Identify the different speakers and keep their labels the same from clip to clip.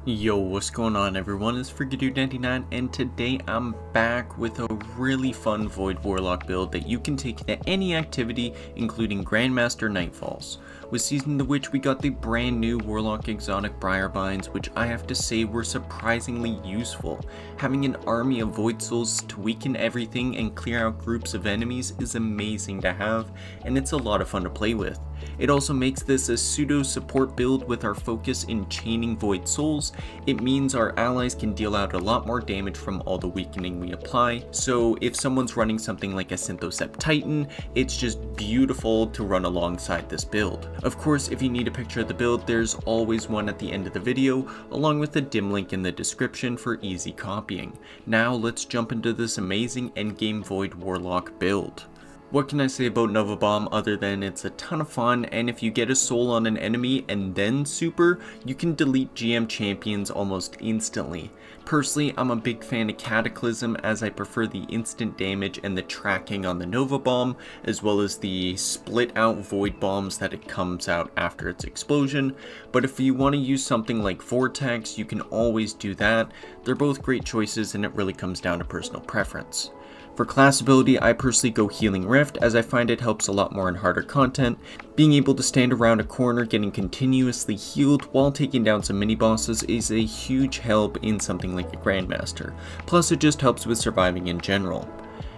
Speaker 1: Yo, what's going on everyone? It's Frigadude99 and today I'm back with a really fun Void Warlock build that you can take to any activity including Grandmaster Nightfalls. With Season of the Witch we got the brand new Warlock exotic Briarbinds, which I have to say were surprisingly useful. Having an army of Void Souls to weaken everything and clear out groups of enemies is amazing to have, and it's a lot of fun to play with. It also makes this a pseudo support build with our focus in chaining Void Souls. It means our allies can deal out a lot more damage from all the weakening we apply, so if someone's running something like a Synthocept Titan, it's just beautiful to run alongside this build. Of course, if you need a picture of the build, there's always one at the end of the video, along with a dim link in the description for easy copying. Now let's jump into this amazing endgame Void Warlock build. What can I say about Nova Bomb other than it's a ton of fun, and if you get a soul on an enemy and then super, you can delete GM champions almost instantly. Personally, I'm a big fan of Cataclysm as I prefer the instant damage and the tracking on the Nova Bomb, as well as the split out Void Bombs that it comes out after its explosion. But if you want to use something like Vortex, you can always do that. They're both great choices and it really comes down to personal preference. For class ability, I personally go Healing Rift as I find it helps a lot more in harder content. Being able to stand around a corner getting continuously healed while taking down some mini bosses is a huge help in something like a Grandmaster. Plus it just helps with surviving in general.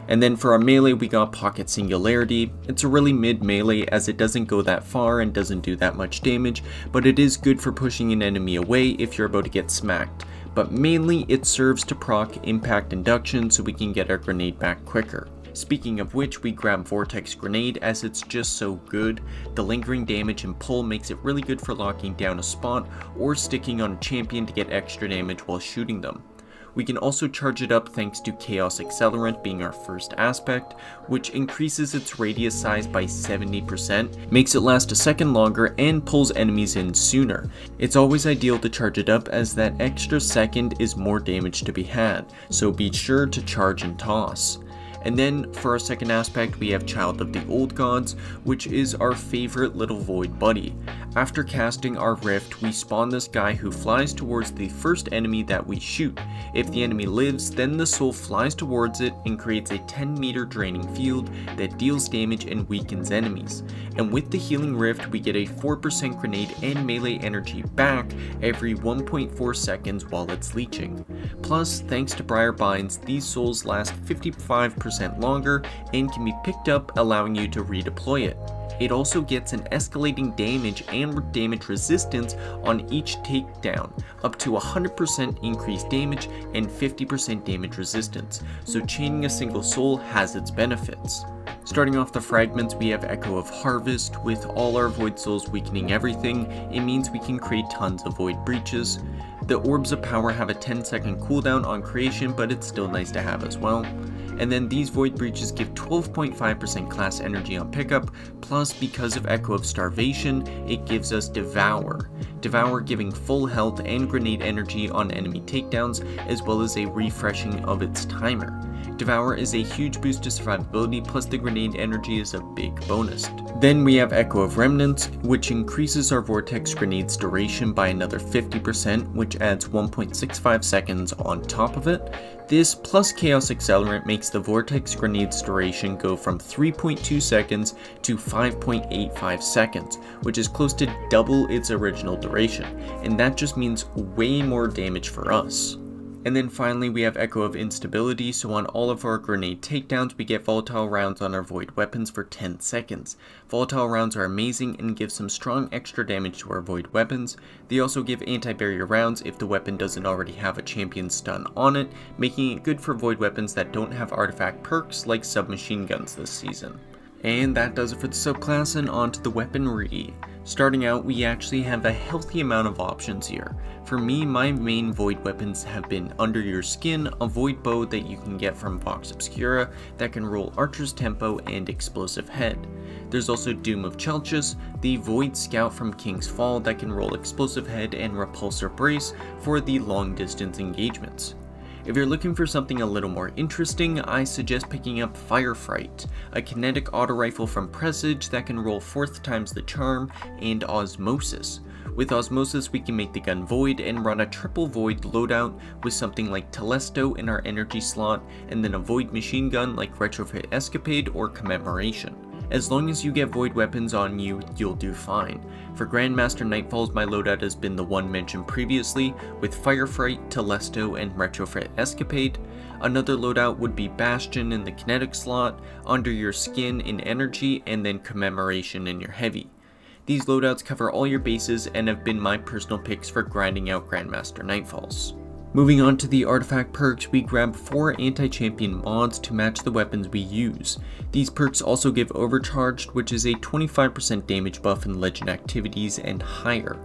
Speaker 1: And then for our melee we got Pocket Singularity. It's a really mid melee as it doesn't go that far and doesn't do that much damage, but it is good for pushing an enemy away if you're about to get smacked. But mainly it serves to proc impact induction so we can get our grenade back quicker. Speaking of which, we grab Vortex Grenade as it's just so good. The lingering damage and pull makes it really good for locking down a spot or sticking on a champion to get extra damage while shooting them. We can also charge it up thanks to Chaos Accelerant being our first aspect, which increases its radius size by 70%, makes it last a second longer, and pulls enemies in sooner. It's always ideal to charge it up as that extra second is more damage to be had, so be sure to charge and toss. And then for our second aspect we have Child of the Old Gods, which is our favorite little void buddy. After casting our rift, we spawn this guy who flies towards the first enemy that we shoot. If the enemy lives, then the soul flies towards it and creates a 10-meter draining field that deals damage and weakens enemies. And with the healing rift we get a 4% grenade and melee energy back every 1.4 seconds while it's leeching. Plus, thanks to Briarbinds, these souls last 55% longer and can be picked up, allowing you to redeploy it. It also gets an escalating damage and damage resistance on each takedown, up to 100% increased damage and 50% damage resistance, so chaining a single soul has its benefits. Starting off the fragments, we have Echo of Harvest. With all our Void Souls weakening everything, it means we can create tons of Void Breaches. The Orbs of Power have a 10-second cooldown on creation, but it's still nice to have as well. And then these Void Breaches give 12.5% class energy on pickup, plus because of Echo of Starvation, it gives us Devour. Devour giving full health and grenade energy on enemy takedowns, as well as a refreshing of its timer. Devour is a huge boost to survivability, plus the grenade energy is a big bonus. Then we have Echo of Remnants, which increases our Vortex Grenade's duration by another 50%, which adds 1.65 seconds on top of it. This plus Chaos Accelerant makes the Vortex Grenade's duration go from 3.2 seconds to 5.85 seconds, which is close to double its original duration, and that just means way more damage for us. And then finally we have Echo of Instability, so on all of our grenade takedowns we get volatile rounds on our void weapons for 10 seconds. Volatile rounds are amazing and give some strong extra damage to our void weapons. They also give anti-barrier rounds if the weapon doesn't already have a champion stun on it, making it good for void weapons that don't have artifact perks like submachine guns this season. And that does it for the subclass, and on to the weaponry. Starting out, we actually have a healthy amount of options here. For me, my main void weapons have been Under Your Skin, a void bow that you can get from Vox Obscura that can roll Archer's Tempo and Explosive Head. There's also Doom of Chelchis, the Void Scout from King's Fall that can roll Explosive Head and Repulsor Brace for the long distance engagements. If you're looking for something a little more interesting, I suggest picking up Firefright, a kinetic auto rifle from Presage that can roll 4th times the charm, and Osmosis. With Osmosis we can make the gun void and run a triple void loadout with something like Telesto in our energy slot, and then a void machine gun like Retrofit Escapade or Commemoration. As long as you get void weapons on you, you'll do fine. For Grandmaster Nightfalls, my loadout has been the one mentioned previously, with Firefright, Telesto, and Retrofit Escapade. Another loadout would be Bastion in the kinetic slot, Under Your Skin in energy, and then Commemoration in your heavy. These loadouts cover all your bases and have been my personal picks for grinding out Grandmaster Nightfalls. Moving on to the artifact perks, we grab 4 anti-champion mods to match the weapons we use. These perks also give Overcharged, which is a 25% damage buff in legend activities and higher.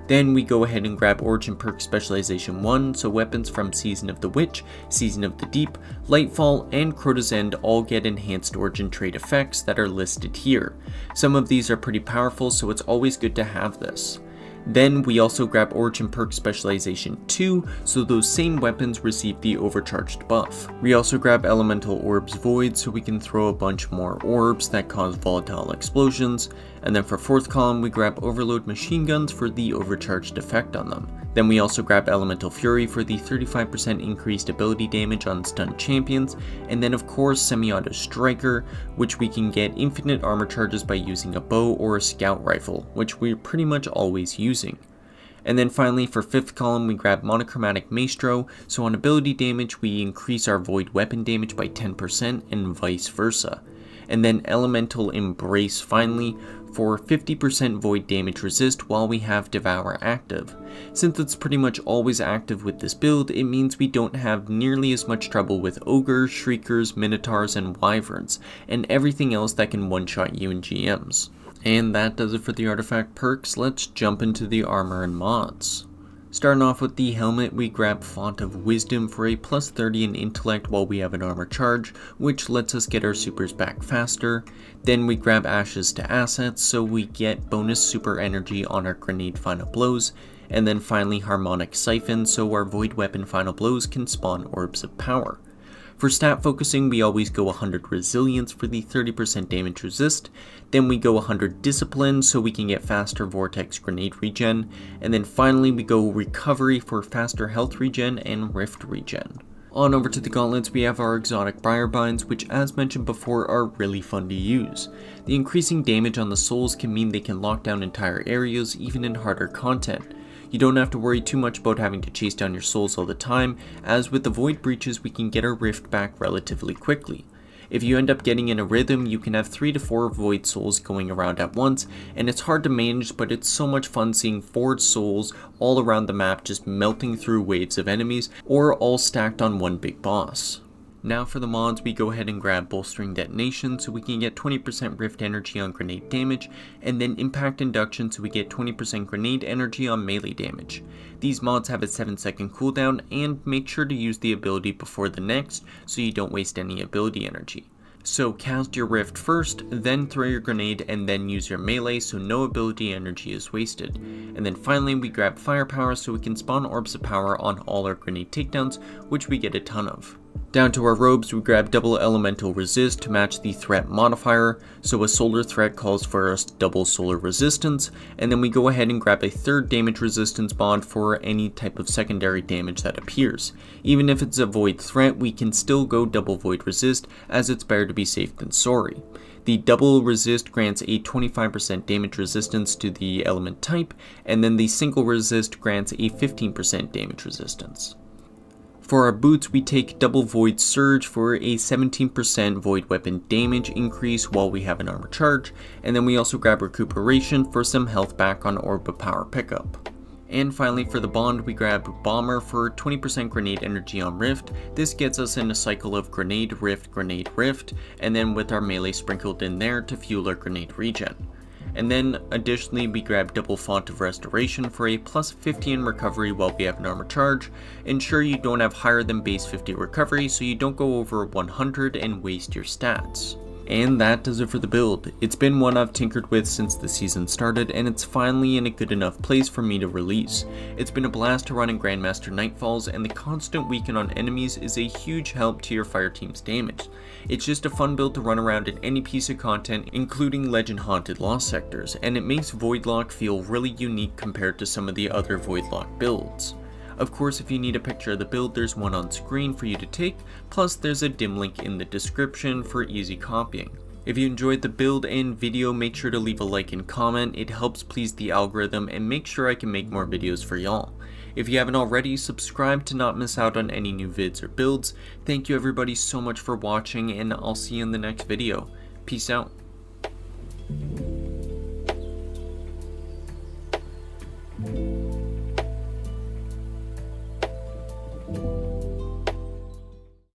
Speaker 1: Then we go ahead and grab Origin Perk Specialization 1, so weapons from Season of the Witch, Season of the Deep, Lightfall, and Crota's End all get enhanced Origin trait effects that are listed here. Some of these are pretty powerful, so it's always good to have this. Then we also grab Origin Perk Specialization 2, so those same weapons receive the Overcharged buff. We also grab Elemental Orbs Void, so we can throw a bunch more orbs that cause volatile explosions. And then for 4th column, we grab Overload Machine Guns for the Overcharged effect on them. Then we also grab Elemental Fury for the 35% increased ability damage on stunned champions, and then of course Semi-Auto Striker, which we can get infinite armor charges by using a bow or a scout rifle, which we're pretty much always using. And then finally for 5th column we grab Monochromatic Maestro, so on ability damage we increase our void weapon damage by 10% and vice versa. And then Elemental Embrace finally, for 50% void damage resist while we have Devour active. Since it's pretty much always active with this build, it means we don't have nearly as much trouble with Ogres, Shriekers, Minotaurs, and Wyverns, and everything else that can one-shot you in GMs. And that does it for the artifact perks. Let's jump into the armor and mods. Starting off with the helmet, we grab Font of Wisdom for a plus 30 in intellect while we have an armor charge, which lets us get our supers back faster. Then we grab Ashes to Assets, so we get bonus super energy on our grenade final blows. And then finally Harmonic Siphon, so our void weapon final blows can spawn orbs of power. For stat focusing, we always go 100 resilience for the 30% damage resist, then we go 100 discipline so we can get faster vortex grenade regen, and then finally we go recovery for faster health regen and rift regen. On over to the gauntlets, we have our exotic Briarbinds, which as mentioned before are really fun to use. The increasing damage on the souls can mean they can lock down entire areas even in harder content. You don't have to worry too much about having to chase down your souls all the time, as with the void breaches we can get our rift back relatively quickly. If you end up getting in a rhythm, you can have 3 to 4 void souls going around at once, and it's hard to manage, but it's so much fun seeing forged souls all around the map just melting through waves of enemies, or all stacked on one big boss. Now for the mods, we go ahead and grab Bolstering Detonation so we can get 20% rift energy on grenade damage, and then Impact Induction so we get 20% grenade energy on melee damage. These mods have a 7-second cooldown, and make sure to use the ability before the next so you don't waste any ability energy. So cast your rift first, then throw your grenade, and then use your melee so no ability energy is wasted. And then finally we grab Firepower so we can spawn orbs of power on all our grenade takedowns, which we get a ton of. Down to our robes, we grab double elemental resist to match the threat modifier, so a solar threat calls for us double solar resistance, and then we go ahead and grab a third damage resistance mod for any type of secondary damage that appears. Even if it's a void threat, we can still go double void resist, as it's better to be safe than sorry. The double resist grants a 25% damage resistance to the element type, and then the single resist grants a 15% damage resistance. For our boots, we take double void surge for a 17% void weapon damage increase while we have an armor charge, and then we also grab recuperation for some health back on orb of power pickup. And finally for the bond, we grab bomber for 20% grenade energy on rift. This gets us in a cycle of grenade, rift, and then with our melee sprinkled in there to fuel our grenade regen. And then additionally we grab double Font of Restoration for a plus 50 in recovery while we have an armor charge. Ensure you don't have higher than base 50 recovery so you don't go over 100 and waste your stats. And that does it for the build. It's been one I've tinkered with since the season started, and it's finally in a good enough place for me to release. It's been a blast to run in Grandmaster Nightfalls, and the constant weaken on enemies is a huge help to your fireteam's damage. It's just a fun build to run around in any piece of content, including Legend Haunted Lost Sectors, and it makes Voidlock feel really unique compared to some of the other Voidlock builds. Of course, if you need a picture of the build, there's one on screen for you to take, plus there's a dim link in the description for easy copying. If you enjoyed the build and video, make sure to leave a like and comment. It helps please the algorithm and make sure I can make more videos for y'all. If you haven't already, subscribe to not miss out on any new vids or builds. Thank you everybody so much for watching, and I'll see you in the next video. Peace out.